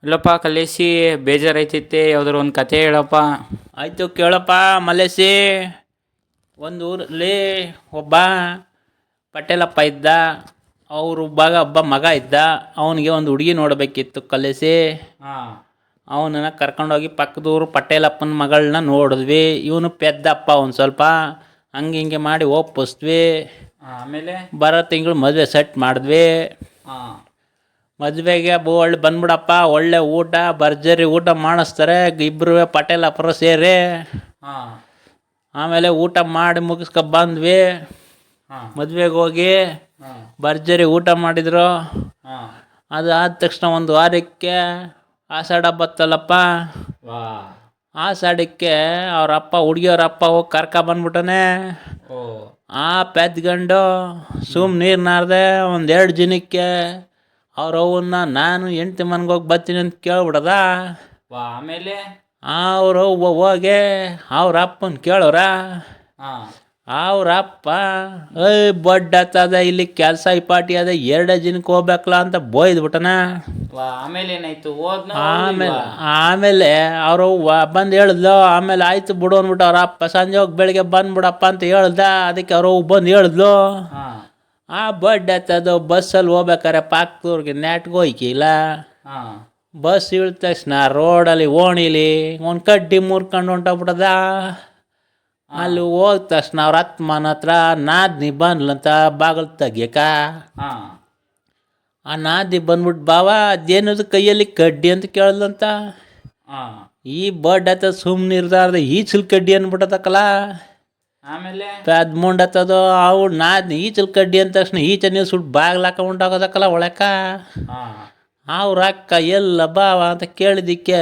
ಇಲ್ಲಪ್ಪ ಕಲೇಶಿ ಬೇಜಾರೈತೈತೆ ಯಾವ್ದಾರು ಒಂದು ಕತೆ ಹೇಳಪ್ಪ. ಆಯಿತು ಕೇಳಪ್ಪ ಮಲೇಸಿ. ಒಂದು ಊರಲ್ಲಿ ಒಬ್ಬ ಪಟೇಲಪ್ಪ ಇದ್ದ. ಅವರು ಒಬ್ಬ ಮಗ ಇದ್ದ. ಅವನಿಗೆ ಒಂದು ಹುಡುಗಿ ನೋಡಬೇಕಿತ್ತು ಕಲೇಸಿ. ಹಾಂ ಅವನನ್ನು ಕರ್ಕೊಂಡೋಗಿ ಪಕ್ಕದೂರು ಪಟೇಲಪ್ಪನ ಮಗಳನ್ನ ನೋಡಿದ್ವಿ. ಇವನು ಪೆದ್ದಪ್ಪ ಒಂದು ಸ್ವಲ್ಪ. ಹಂಗೆ ಹಿಂಗೆ ಮಾಡಿ ಒಪ್ಪಿಸ್ದ್ವಿ. ಆಮೇಲೆ ಬರೋ ತಿಂಗಳು ಮದುವೆ ಸೆಟ್ ಮಾಡಿದ್ವಿ. ಹಾಂ ಮದುವೆಗೆ ಒಳ್ಳೆ ಬಂದ್ಬಿಡಪ್ಪ, ಒಳ್ಳೆ ಊಟ ಭರ್ಜರಿ ಊಟ ಮಾಡಿಸ್ತಾರೆ ಇಬ್ಬರು ಪಟೇಲಪ್ಪರು ಸೇರಿ. ಹಾಂ ಆಮೇಲೆ ಊಟ ಮಾಡಿ ಬಂದ್ವಿ. ಹಾಂ ಮದುವೆಗೆ ಹೋಗಿ ಹಾಂ ಭರ್ಜರಿ ಊಟ ಮಾಡಿದ್ರು. ಹಾಂ ಅದು ಆದ ತಕ್ಷಣ ಒಂದು ವಾರಕ್ಕೆ ಆಷಾಢ ಬತ್ತಲ್ಲಪ್ಪ. ವಾ ಆಷಾಢಕ್ಕೆ ಅವರಪ್ಪ ಹುಡುಗಿಯವ್ರಪ್ಪ ಹೋಗಿ ಬಂದ್ಬಿಟ್ಟನೆ. ಓ ಆ ಪೆದ್ಗಂಡು ನೀರು ನಾರ್ದೆ ಒಂದು 2 ದಿನಕ್ಕೆ ಅವ್ರ ಅವನ್ನ ನಾನು ಹೆಂಡ್ತಿ ಮನೆಗೆ ಹೋಗಿ ಬರ್ತೀನಿ ಅಂತ ಕೇಳ್ಬಿಡದ. ವಾ ಆಮೇಲೆ ಅವರು ಹೋಗಿ ಅವ್ರ ಅಪ್ಪನ ಕೇಳೋರ. ಹಾಂ ಅವ್ರಪ್ಪ ಬಡ್ಡತ್ತದ ಇಲ್ಲಿ ಕೆಲಸ ಈ ಪಾಟಿ ಅದ 2 ದಿನಕ್ಕೆ ಹೋಗ್ಬೇಕಲ್ಲ ಅಂತ ಬೋಯ್ದ್ಬಿಟ್ಟನ. ವಾ ಆಮೇಲೆ ಏನಾಯ್ತು? ಆಮೇಲೆ ಅವರು ಬಂದು ಹೇಳಿದ್ಲು. ಆಮೇಲೆ ಆಯ್ತು ಬಿಡು ಅಂದ್ಬಿಟ್ಟು ಅವ್ರ ಅಪ್ಪ ಸಂಜೆ ಹೋಗಿ ಬೆಳಿಗ್ಗೆ ಬಂದ್ಬಿಡಪ್ಪ ಅಂತ ಹೇಳ್ದ. ಅದಕ್ಕೆ ಅವರು ಬಂದು ಹೇಳಿದ್ಲು. ಹಾಂ ಆ ಬಡ್ಡತ್ತದು ಬಸ್ಸಲ್ಲಿ ಹೋಗ್ಬೇಕಾರೆ ಪಾಕ್ದೂರ್ಗೆ ನೆಟ್ಗೆ ಹೋಯ್ಕಿಲ್ಲ. ಹಾಂ ಬಸ್ ಇಳಿದ ತಕ್ಷಣ ರೋಡಲ್ಲಿ ಓಣಿಲಿ ಒಂದು ಕಡ್ಡಿ ಮುರ್ಕೊಂಡು ಹೊಂಟೋಗ್ಬಿಟ್ಟದ. ಅಲ್ಲಿ ಹೋದ ತಕ್ಷಣ ಅವ್ರ ಮನ ಹತ್ರ ನಾದ್ನಿ ಬಂದ್ಲಂತ ಬಾಗಿಲು ತೆಗಿಯಕ. ಹಾಂ ಆ ನಾದಿ ಬಂದ್ಬಿಟ್ಟು ಬಾವ ಅದೇನದು ಕೈಯಲ್ಲಿ ಕಡ್ಡಿ ಅಂತ ಕೇಳ್ದಂತ. ಹಾಂ ಈ ಬಡ್ಡತ್ತ ಸುಮ್ಮನೆ ಇರ್ದಾರ್ದ ಈಚಲ್ ಕಡ್ಡಿ ಅಂದ್ಬಿಟ್ಟದಕ್ಕಲ್ಲ. ಆಮೇಲೆ ಅದು ಮುಂಡತ್ತದು ಅವ್ರು ನಾದ್ನಿ ಈಚಲ್ ಕಡ್ಡಿ ಅಂದ ತಕ್ಷಣ ಈಚೆ ನೀವು ಸುಟ್ಟು ಬಾಗಿಲು ಹಾಕೊಂಡೋಗೋದಕ್ಕಲ್ಲ ಒಳಕ. ಹಾಂ ಅವ್ರ ಅಕ್ಕ ಎಲ್ಲ ಬಾವ ಅಂತ ಕೇಳಿದ್ದಕ್ಕೆ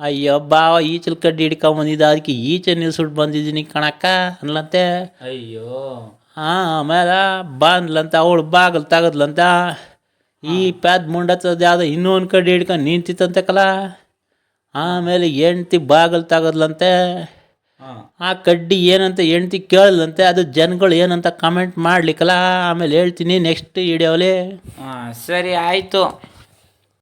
ಅಯ್ಯೋ ಬಾವ ಈಚಲ್ ಕಡ್ಡಿ ಹಿಡ್ಕೊಂಬಂದಿದ್ದ ಅದಕ್ಕೆ ಈಚೆ ನಿಲ್ಸ್ಬಿಟ್ಟು ಬಂದಿದ್ದೀನಿ ಕಣಕ್ಕ ಅನ್ಲಂತೆ. ಅಯ್ಯೋ ಆಮೇಲೆ ಬಂದ್ಲಂತ ಅವಳು ಬಾಗಿಲು ತೆಗದ್ಲಂತ. ಈ ಪ್ಯಾದ್ ಮುಂಡತ್ತದ ಯಾವುದೋ ಇನ್ನೊಂದು ಕಡ್ಡಿ ಹಿಡ್ಕೊಂಡು ನಿಂತಿತ್ತಂತಕ್ಕಲ್ಲ. ಆಮೇಲೆ ಹೆಂಡ್ತಿ ಬಾಗಿಲು ತೆಗದ್ಲಂತೆ. ಹಾಂ ಆ ಕಡ್ಡಿ ಏನಂತ ಹೆಂಡ್ತಿ ಕೇಳದಂತೆ. ಅದು ಜನಗಳು ಏನಂತ ಕಮೆಂಟ್ ಮಾಡ್ಲಿಕ್ಕಲ್ಲ. ಆಮೇಲೆ ಹೇಳ್ತೀನಿ ನೆಕ್ಸ್ಟ್ ವಿಡಿಯೋಲಿ. ಹಾಂ ಸರಿ ಆಯಿತು.